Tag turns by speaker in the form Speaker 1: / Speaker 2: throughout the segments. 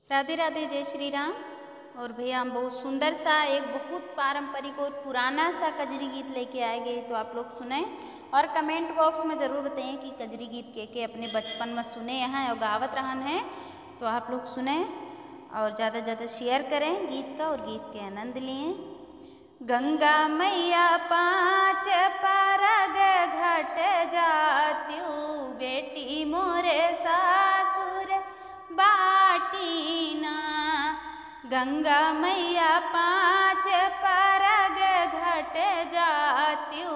Speaker 1: राधे राधे, जय श्री राम। और भैया हम बहुत सुंदर सा एक बहुत पारंपरिक और पुराना सा कजरी गीत लेके आए गए, तो आप लोग सुने और कमेंट बॉक्स में ज़रूर बताएं कि कजरी गीत के अपने बचपन में सुने हैं और गावत रहन हैं। तो आप लोग सुने और ज़्यादा ज़्यादा शेयर करें गीत का और गीत के आनंद लिए। गंगा मैया पाँच परग घट जात्यू, बेटी मोरे सासुर बाटीना। गंगा मैया पाँच परग घट जात्यू,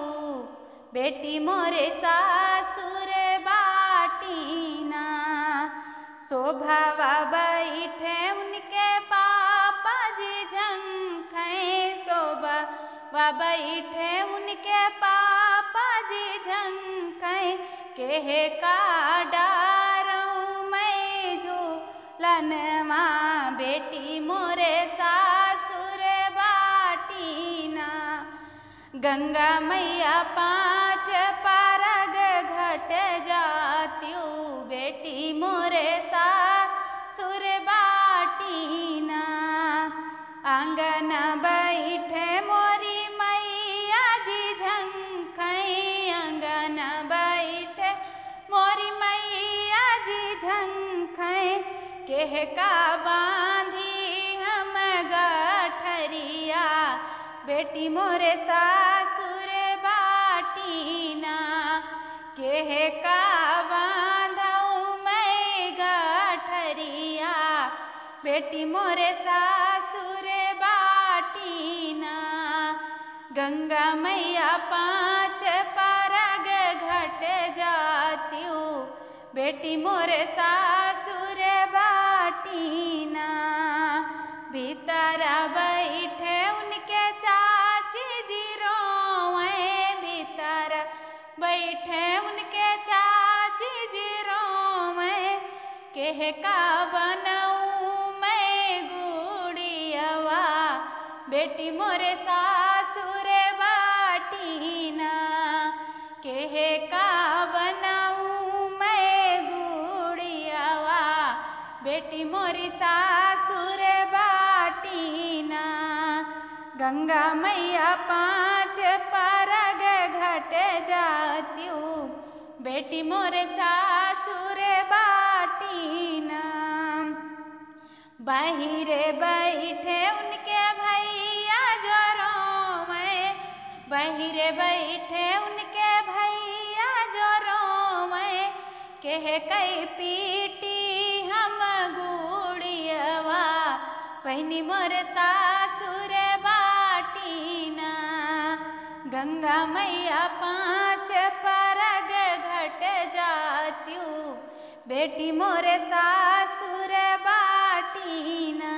Speaker 1: बेटी मोरे सासुर बाटीना। शोभावा बैठे उनके पापा जी झंखे, शोभावा बैठे उनके पापा जी झंखे। केहे का डारऊँ मैं झूलनवा, बेटी मोरे सासुर बाटीना। गंगा मैया पाँच परग घट जात्यू, बेटी मोरे सासुर बाटीना। आंगन बैठे मोरी मैया जी झंखई, आंगन बैठे मोरी मैया जी झंखई। केह का बांधी हम गठरिया, बेटी मोरे सासुर बाटीना। केह का बांधऊ मैं गठरिया, बेटी मोरे सासुर बाटीना। गंगा मैया पाँच परग घट जात्यू, बेटी मोरे सासुर बाटीना। भीतर बैठे उनके चाची जी रोवें, भीतर बैठे उनके चाची जी रोवें। केह का बनऊँ मैं गुड़ियवा, बेटी मोरे सासुर बाटीना। केह का बनऊँ मैं गुड़ियवा, बेटी मोरी सासुर बाटीना। गंगा मैया पाँच परग घट जात्यू, बेटी मोरे सासुर बाटीना। बाहिरे बैठे उनके भैया जो रोवें, बाहिरे बैठे उनके भैया जो रोवें। केह कई पीटी हम गुड़ियवा, बहनी मोर सासुर बाटीना। गंगा मैया पाँच परग घट जात्यू, बेटी मोरे सासुर बाटीना।